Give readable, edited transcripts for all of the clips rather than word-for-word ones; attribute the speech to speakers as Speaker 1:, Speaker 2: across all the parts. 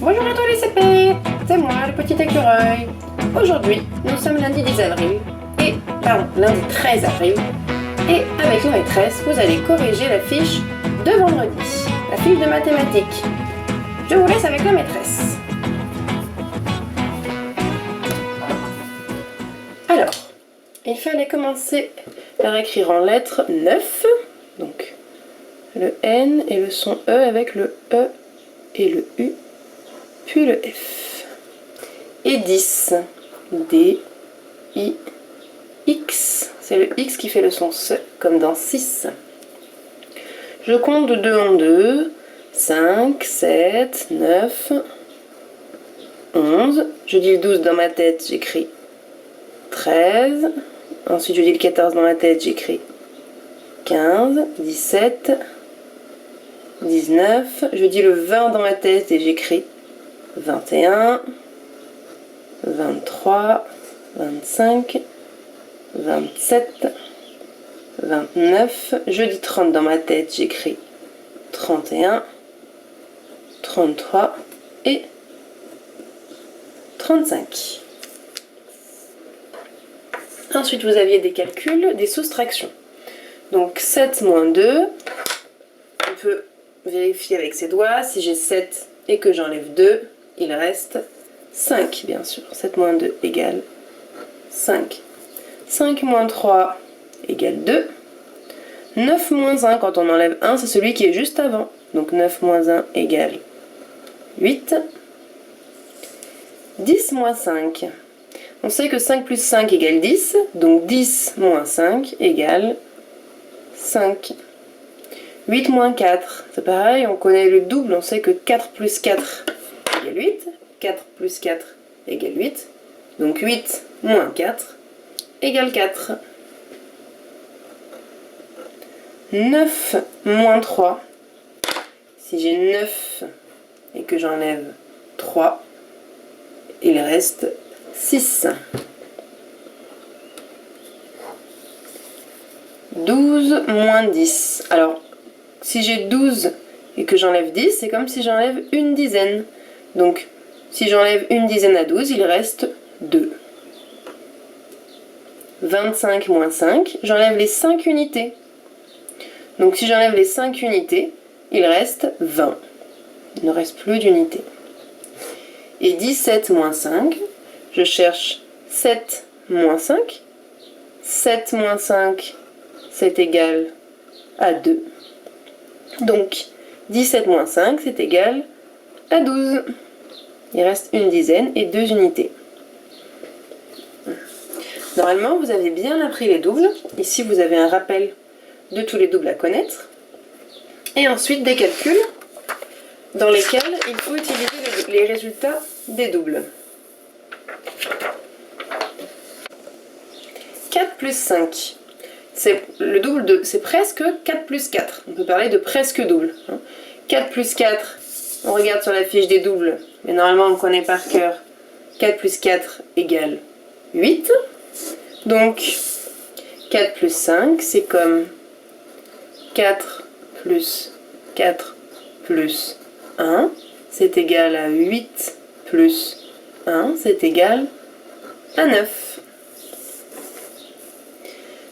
Speaker 1: Bonjour à tous les CP, c'est moi le petit écureuil. Aujourd'hui, nous sommes lundi 10 avril, lundi 13 avril, et avec la maîtresse, vous allez corriger la fiche de vendredi, la fiche de mathématiques. Je vous laisse avec la maîtresse. Alors, il fallait commencer par écrire en lettres 9, donc le N et le son E avec le E et le U, puis le F. Et 10, D, I, X, c'est le X qui fait le son S, comme dans 6. Je compte de 2 en 2, 5, 7, 9, 11. Je dis le 12 dans ma tête, j'écris 13. Ensuite, je dis le 14 dans ma tête, j'écris 15, 17, 19. Je dis le 20 dans ma tête et j'écris 21, 23, 25, 27, 29. Je dis 30 dans ma tête, j'écris 31, 33 et 35. Ensuite, vous aviez des calculs, des soustractions. Donc 7 moins 2, on peut vérifier avec ses doigts. Si j'ai 7 et que j'enlève 2, il reste 5, bien sûr. 7 moins 2 égale 5. 5 moins 3 égale 2. 9 moins 1, quand on enlève 1, c'est celui qui est juste avant. Donc 9 moins 1 égale 8. 10 moins 5. On sait que 5 plus 5 égale 10, donc 10 moins 5 égale 5. 8 moins 4, c'est pareil, on connaît le double, on sait que 4 plus 4 égale 8. 4 plus 4 égale 8. Donc 8 moins 4 égale 4. 9 moins 3. Si j'ai 9 et que j'enlève 3, il reste 6. 12 moins 10. Alors, si j'ai 12 et que j'enlève 10, c'est comme si j'enlève une dizaine. Donc, si j'enlève une dizaine à 12, il reste 2. 25 moins 5, j'enlève les 5 unités. Donc, si j'enlève les 5 unités, il reste 20. Il ne reste plus d'unités. Et 17 moins 5, je cherche 7 moins 5. 7 moins 5, c'est égal à 2. Donc, 17 moins 5, c'est égal à 12. Il reste une dizaine et 2 unités. Normalement, vous avez bien appris les doubles. Ici, vous avez un rappel de tous les doubles à connaître. Et ensuite, des calculs dans lesquels il faut utiliser les résultats des doubles. 4 plus 5. Le double c'est presque 4 plus 4. On peut parler de presque double. 4 plus 4, on regarde sur la fiche des doubles, mais normalement on connaît par cœur. 4 plus 4 égale 8. Donc 4 plus 5, c'est comme 4 plus 4 plus 1, c'est égal à 8 plus 1, c'est égal à 9.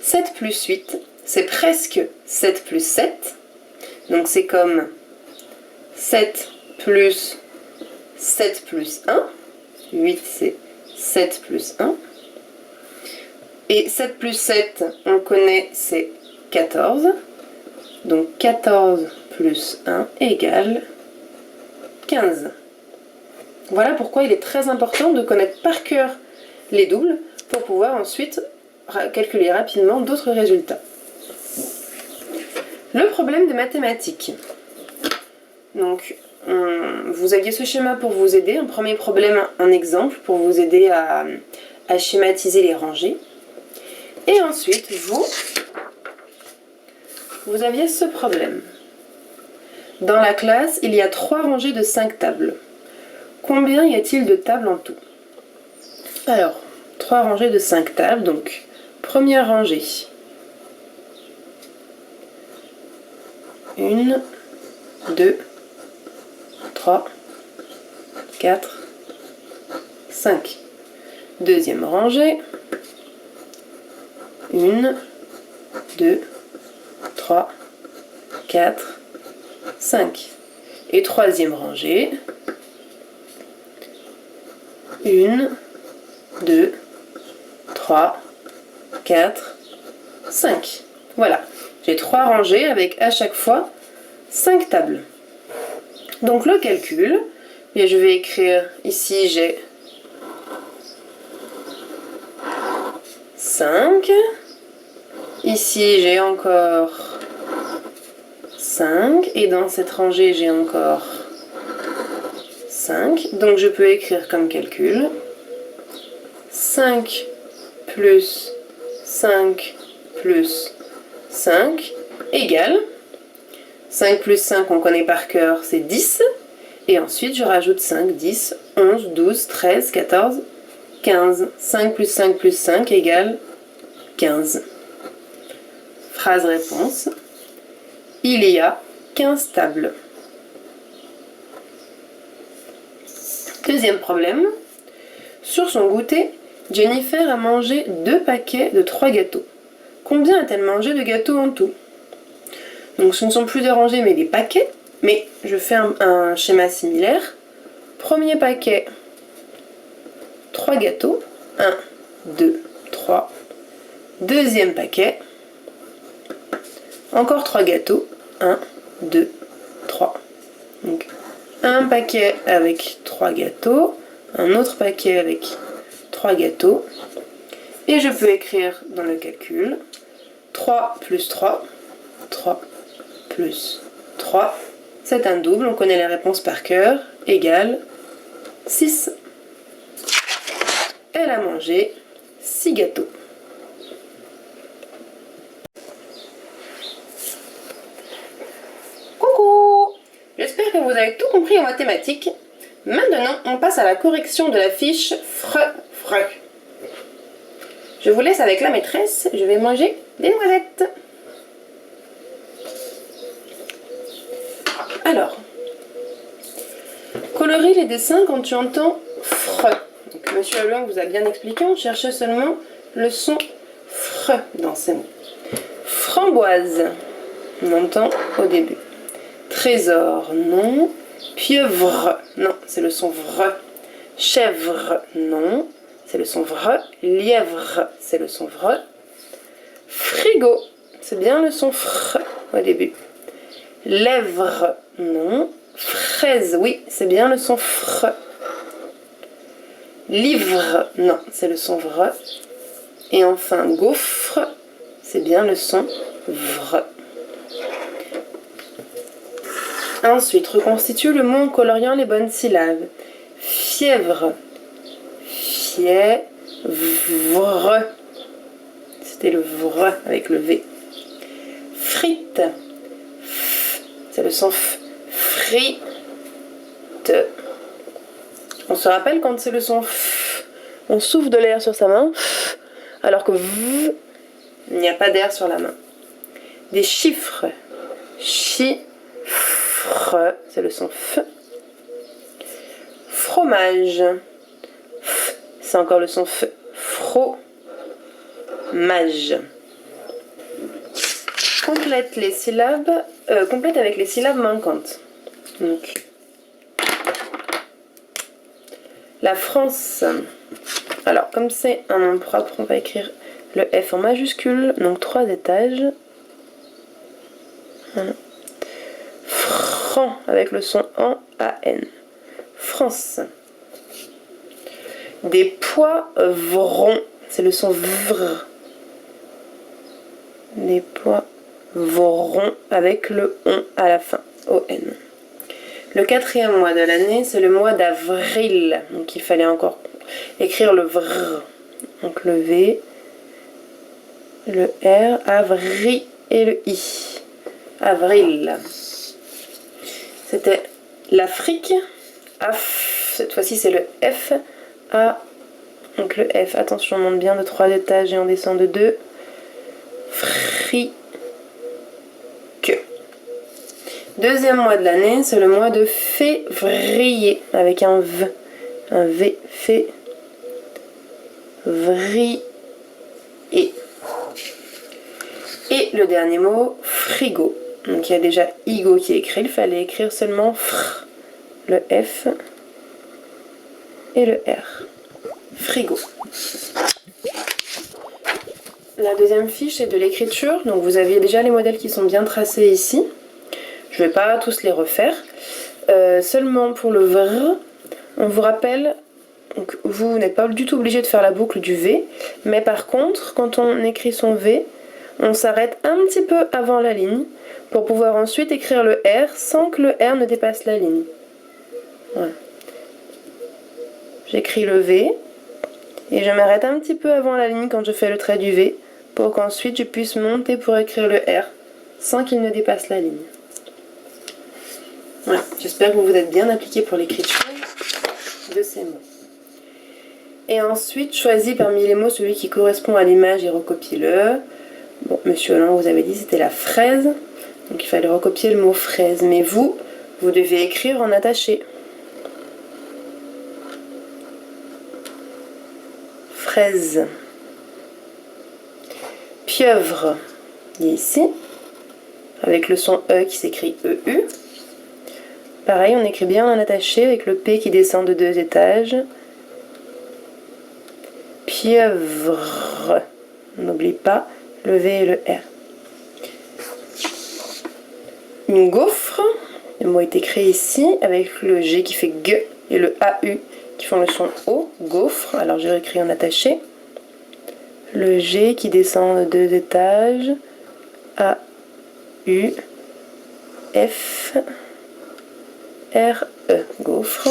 Speaker 1: 7 plus 8, c'est presque 7 plus 7. Donc c'est comme 7 plus 7 plus 1. 8, c'est 7 plus 1. Et 7 plus 7, on le connaît, c'est 14. Donc 14 plus 1 égale 15. Voilà pourquoi il est très important de connaître par cœur les doubles pour pouvoir ensuite calculer rapidement d'autres résultats. Le problème de mathématiques. Donc, vous aviez ce schéma pour vous aider. Un premier problème, un exemple pour vous aider à schématiser les rangées. Et ensuite, vous aviez ce problème. Dans la classe, il y a 3 rangées de 5 tables. Combien y a-t-il de tables en tout? Alors, 3 rangées de 5 tables, donc première rangée. 1, 2, 3, 4, 5. Deuxième rangée. 1, 2, 3, 4, 5. Et troisième rangée. 1, 2, 3, 4, 5. Voilà, j'ai 3 rangées avec à chaque fois 5 tables. Donc le calcul, et je vais écrire ici, j'ai 5. Ici, j'ai encore 5. Et dans cette rangée, j'ai encore 5. Donc je peux écrire comme calcul 5 plus 5 plus 5 égale 5 plus 5, on connaît par cœur, c'est 10. Et ensuite, je rajoute 5, 10, 11, 12, 13, 14, 15. 5 plus 5 plus 5 égale 15. Phrase réponse. Il y a 15 tables. Deuxième problème. Sur son goûter, Jennifer a mangé 2 paquets de 3 gâteaux. Combien a-t-elle mangé de gâteaux en tout? Donc ce ne sont plus des rangées mais des paquets. Mais je fais un schéma similaire. Premier paquet, 3 gâteaux. 1, 2, 3. Deuxième paquet, encore 3 gâteaux. 1, 2, 3. Donc un paquet avec 3 gâteaux. Un autre paquet avec 3 gâteaux. Et je peux écrire dans le calcul 3 plus 3. 3 plus 3. C'est un double, on connaît les réponses par cœur, égale 6. Elle a mangé 6 gâteaux. Coucou! J'espère que vous avez tout compris en mathématiques. Maintenant, on passe à la correction de la fiche FRE. Je vous laisse avec la maîtresse, je vais manger des noisettes. Alors, colorie les dessins quand tu entends FRE. Donc, Monsieur Leblanc vous a bien expliqué, on cherchait seulement le son FRE dans ces mots. Framboise, on entend au début. Trésor, non. Pieuvre, non, c'est le son VRE. Chèvre, non, c'est le son VRE. Lièvre, c'est le son VRE. Frigo, c'est bien le son FRE au début. Lèvre, non. Fraise, oui, c'est bien le son FRE. Livre, non, c'est le son VRE. Et enfin, gaufre, c'est bien le son VRE. Ensuite, reconstitue le mot en coloriant les bonnes syllabes. Fièvre. Fièvre. C'était le vre avec le V. Frite. C'est le son F. Frite. On se rappelle quand c'est le son F, on souffle de l'air sur sa main, alors que V, il n'y a pas d'air sur la main. Des chiffres. Chiffre. C'est le son F. Fromage. F, c'est encore le son F. Fromage. Complète les syllabes, complète avec les syllabes manquantes. Donc, la France. Alors, comme c'est un nom propre, on va écrire le F en majuscule, donc 3 étages. Voilà. Franc avec le son en AN. France. Des poivrons, c'est le son vr. Des poivrons avec le on à la fin, ON. Le 4e mois de l'année, c'est le mois d'avril. Donc il fallait encore écrire le vr. Donc le V, le R, avril et le I. Avril. C'était l'Afrique. Cette fois-ci, c'est le F. A. Donc le F. Attention, on monte bien de 3 étages et on descend de 2. Frique. Deuxième mois de l'année, c'est le mois de février, avec un V. Un V, février. Et le dernier mot, frigo. Donc il y a déjà Igo qui est écrit, il fallait écrire seulement fr, le F et le R. Frigo. La deuxième fiche est de l'écriture, donc vous aviez déjà les modèles qui sont bien tracés ici. Je ne vais pas tous les refaire. Seulement pour le VR, on vous rappelle, donc vous n'êtes pas du tout obligé de faire la boucle du V, mais par contre, quand on écrit son V, on s'arrête un petit peu avant la ligne pour pouvoir ensuite écrire le R sans que le R ne dépasse la ligne. Voilà. J'écris le V et je m'arrête un petit peu avant la ligne quand je fais le trait du V pour qu'ensuite je puisse monter pour écrire le R sans qu'il ne dépasse la ligne. Voilà. J'espère que vous vous êtes bien appliqué pour l'écriture de ces mots. Et ensuite, choisis parmi les mots celui qui correspond à l'image et recopie-le. Bon, Monsieur Hollande vous avait dit c'était la fraise, donc il fallait recopier le mot fraise. Mais vous devez écrire en attaché. Fraise. Pieuvre, ici, avec le son E qui s'écrit EU. Pareil, on écrit bien en attaché avec le P qui descend de 2 étages. Pieuvre. On n'oublie pas le V et le R. Une gaufre. Le mot est écrit ici avec le G qui fait G et le AU qui font le son O. Gaufre. Alors j'ai écrit en attaché. Le G qui descend de 2 étages. A, U, F, R, E. Gaufre.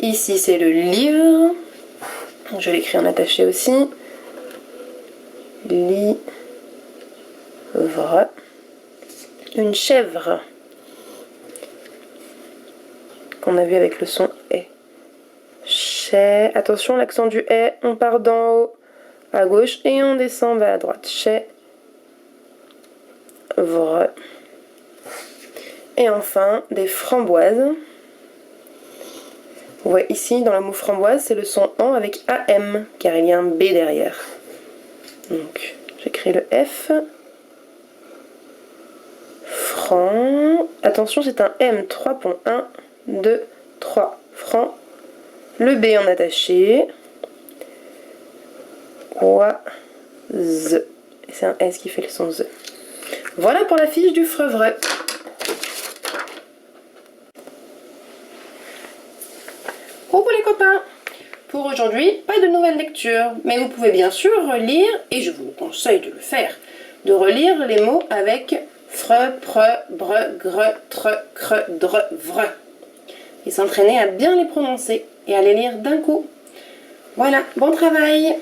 Speaker 1: Ici c'est le livre. Je l'écris en attaché aussi. Livre. Une chèvre. Qu'on a vu avec le son E. Attention, l'accent du E, on part d'en haut à gauche et on descend vers la droite. Chèvre. Et enfin, des framboises. Vous voyez ici, dans le mot framboise, c'est le son AN avec AM, car il y a un B derrière. Donc, j'écris le F. Franc. Attention, c'est un M. 3 ponts. 1, 2, 3. Franc. Le B en attaché. Oise. Et c'est un S qui fait le son Z. Voilà pour la fiche du frevreux. Coucou les copains! Pour aujourd'hui, pas de nouvelle lecture, mais vous pouvez bien sûr relire, et je vous conseille de le faire, de relire les mots avec fre, pre, bre, gre, tre, cre, dre, vre. Et s'entraîner à bien les prononcer et à les lire d'un coup. Voilà, bon travail!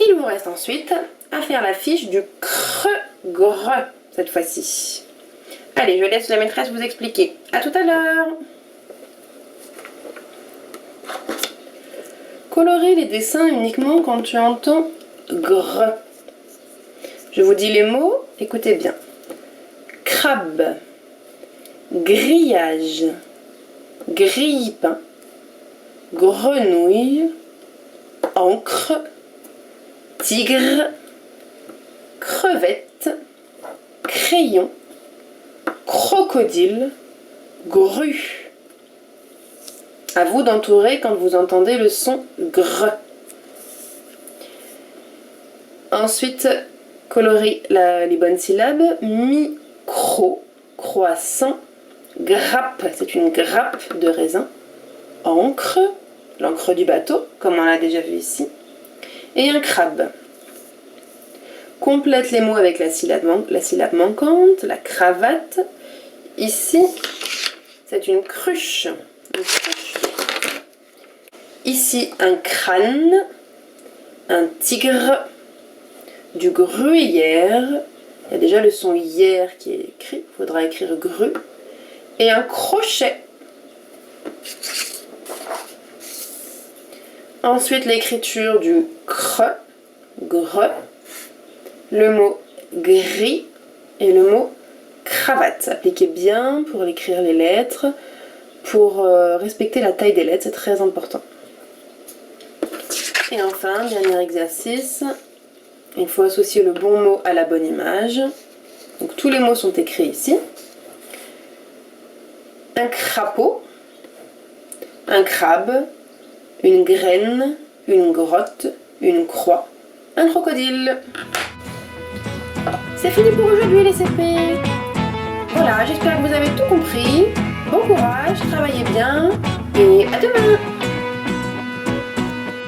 Speaker 1: Il vous reste ensuite à faire la fiche du cre, gre, cette fois-ci. Allez, je laisse la maîtresse vous expliquer. À tout à l'heure! Colorer les dessins uniquement quand tu entends gre. Je vous dis les mots, écoutez bien. Crabe, grillage, grille-pain, grenouille, encre, tigre, crevette, crayon, crocodile, grue. À vous d'entourer quand vous entendez le son gre. Ensuite, colorer les bonnes syllabes. Micro, croissant, grappe, c'est une grappe de raisin. Encre, l'encre du bateau, comme on l'a déjà vu ici. Et un crabe. Complète les mots avec la syllabe manquante, la cravate. Ici, c'est une cruche. Ici, un crâne, un tigre, du gruyère. Il y a déjà le son hier qui est écrit, il faudra écrire gru. Et un crochet. Ensuite, l'écriture du cre, gre. Le mot gris et le mot cravate. Appliquez bien pour écrire les lettres, pour respecter la taille des lettres, c'est très important. Et enfin, dernier exercice, il faut associer le bon mot à la bonne image. Donc tous les mots sont écrits ici. Un crapaud, un crabe, une graine, une grotte, une croix, un crocodile. C'est fini pour aujourd'hui les CP. Voilà, j'espère que vous avez tout compris. Bon courage, travaillez bien et à demain.